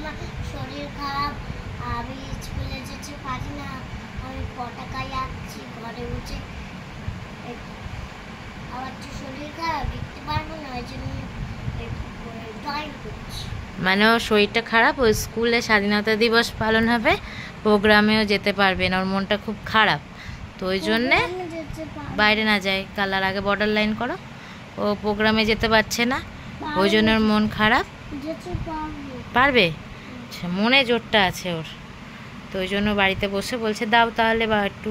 আমার শরীর খারাপ, আমি স্কুলে যেতে পারি না, আমি পতাকায় আঁকছি ঘরে বসে। আমার তো শরীর খারাপ, দেখতে পারবো না, ওই জন্য ড্রয়িং করছি। মানে ওর শরীরটা খারাপ, ওই স্কুলে স্বাধীনতা দিবস পালন হবে, প্রোগ্রামেও যেতে পারবে না, ওর মনটা খুব খারাপ, তো ওই জন্যে বাইরে না যায়। কালার আগে বর্ডার লাইন করো। ও প্রোগ্রামে যেতে পারছে না, ওই জন্য ওর মন খারাপ। পারবে? আচ্ছা, মনে জোরটা আছে ওর, তো ওই জন্য বাড়িতে বসে বলছে দাও তাহলে বা একটু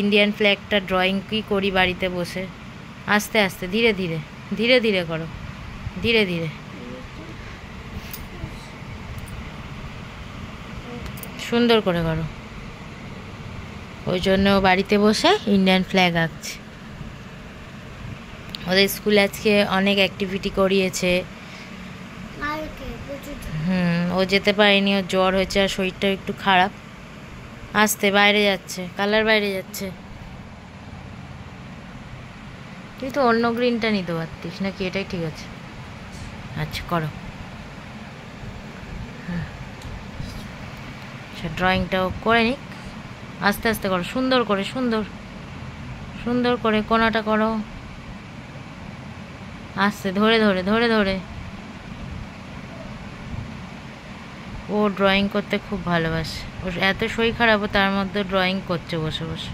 ইন্ডিয়ান ফ্ল্যাগটা ড্রয়িং কি করি বাড়িতে বসে। আস্তে আস্তে, ধীরে ধীরে, ধীরে ধীরে করো, ধীরে ধীরে, সুন্দর করে করো। ওই জন্য বাড়িতে বসে ইন্ডিয়ান ফ্ল্যাগ আঁকছে। ওদের স্কুলে আজকে অনেক অ্যাক্টিভিটি করিয়েছে। ও যেতে পারেনি, ওর জ্বর হয়েছে আর শরীরটা একটু খারাপ। আসতে বাইরে যাচ্ছে, কালার বাইরে যাচ্ছে। তুই তো অন্য গ্রিনটা নিতে পারতিস নাকি? এটাই ঠিক আছে। আচ্ছা করো। আচ্ছা, ড্রয়িংটাও করে নিক, আস্তে আস্তে করো, সুন্দর করে, সুন্দর সুন্দর করে কোনাটা করো, আস্তে, ধরে ধরে, ধরে ধরে। ও ড্রয়িং করতে খুব ভালোবাসে, ওর এত শরীর খারাপও তার মধ্যে ড্রয়িং করছে বসে বসে।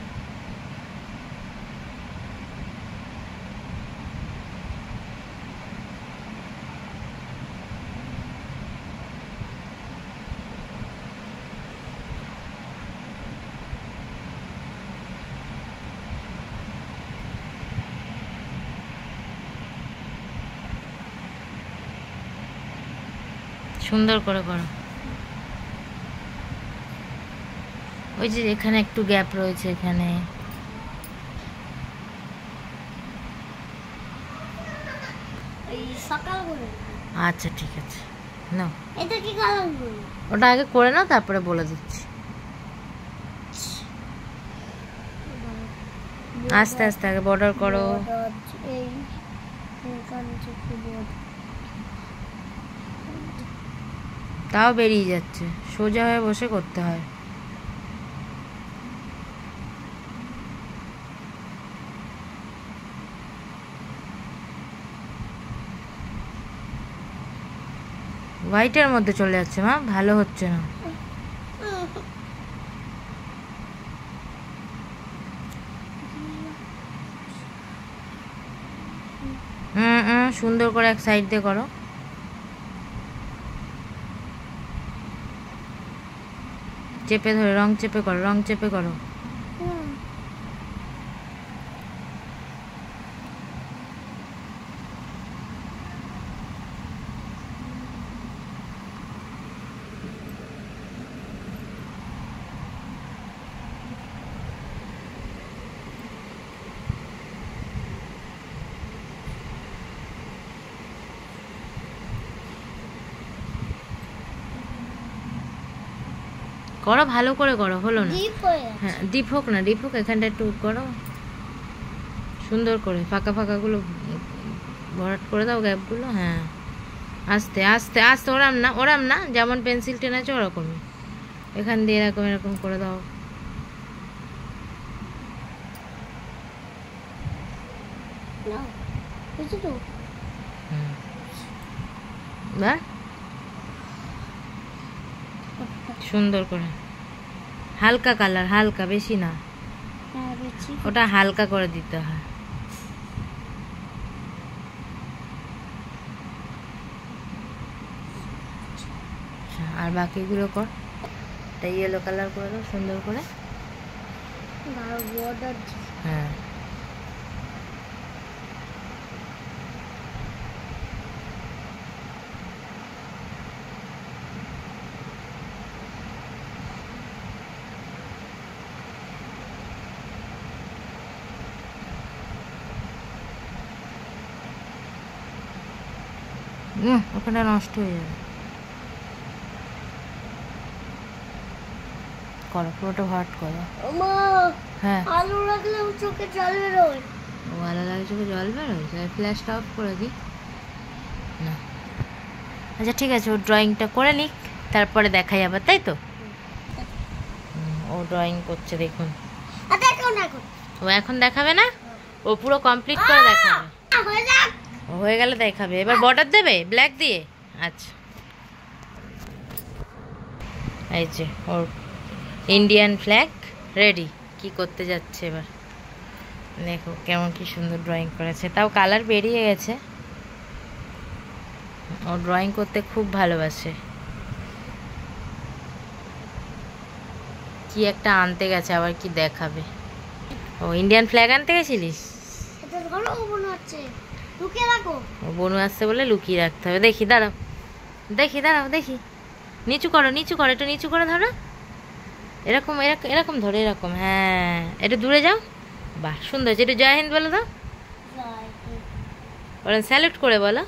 সুন্দর করে করো। ওই যে এখানে একটু গ্যাপ রয়েছে, এখানে আচ্ছা ঠিক আছে, নাও। এটা কি কালার? ওটা আগে করে নাও, তারপরে বলে দিচ্ছি। আস্তে আস্তে আগে বর্ডার করো। তাও বেরিয়ে যাচ্ছে, সোজা হয়ে বসে করতে হয়। হোয়াইটের মধ্যে চলে যাচ্ছে মা, ভালো হচ্ছে না। সুন্দর করে এক সাইড দিয়ে করো। চেপে ধরে রং চেপে করো, রং চেপে করো। করো ভালো করে করো, হলো না? হ্যাঁ, ডিপ হোক না, ডিপ হোক, এখানটা একটু করো সুন্দর করে, ফাঁকা ফাঁকাগুলো ভরাট করে দাও, গ্যাপগুলো। হ্যাঁ, আস্তে আস্তে আস্তে, ওরাম না, ওরাম না, যেমন পেন্সিল টেনেছো ওরকমই, এখান দিয়ে এরকম এরকম করে দাও। সুন্দর করে, হালকা কালার, হালকা, বেশি না, ওটা হালকা করে দিতে হয়। আর বাকিগুলো কর, এটা ইয়েলো কালার করে দাও সুন্দর করে। হ্যাঁ, ওখানে নষ্ট হয়ে যাবে। করো, পুরোটা ভাট করো। হ্যাঁ, আলু রাখলে চোখে জল বেরোয়। ও আলো লাগে, চোখে জল বেরোয়, ফ্ল্যাশটা অফ করে দিই না। আচ্ছা ঠিক আছে, ও ড্রয়িংটা করে নিক। তারপরে দেখাই আবার, তাই তো? ও ড্রয়িং করছে দেখুন। আর দেখো না এখন। ও এখন দেখাবে না, ও পুরো কমপ্লিট করে দেখাবে। হয়ে যাক। ও হয়ে গেলে দেখাবে। এবার বর্ডার দেবে ব্ল্যাক দিয়ে। আচ্ছা, এই যে ওর ইন্ডিয়ান ফ্ল্যাগ রেডি। কি করতে যাচ্ছে এবার দেখো, কেমন কি সুন্দর ড্রয়িং করেছে, তাও কালার বেরিয়ে গেছে। ও ড্রয়িং করতে খুব ভালোবাসে। কি একটা আনতে গেছে, আবার কি দেখাবে। ও ইন্ডিয়ান ফ্ল্যাগ আনতে গেছিলিস? এটা ধরো ও মনে হচ্ছে লুকিয়ে রাখো। ও বনু আসছে বলে লুকিয়ে রাখতে হবে। দেখি দাঁড়াও, দেখি। নিচু করো, একটু নিচু করে ধরো। এরকম এরকম এরকম ধরো, এরকম। হ্যাঁ, একটু দূরে যাও। বাহ, সুন্দর হয়েছে। একটু জয় হিন্দ বলো দাও, জয় হিন্দ। বলেন স্যালুট করে বলো।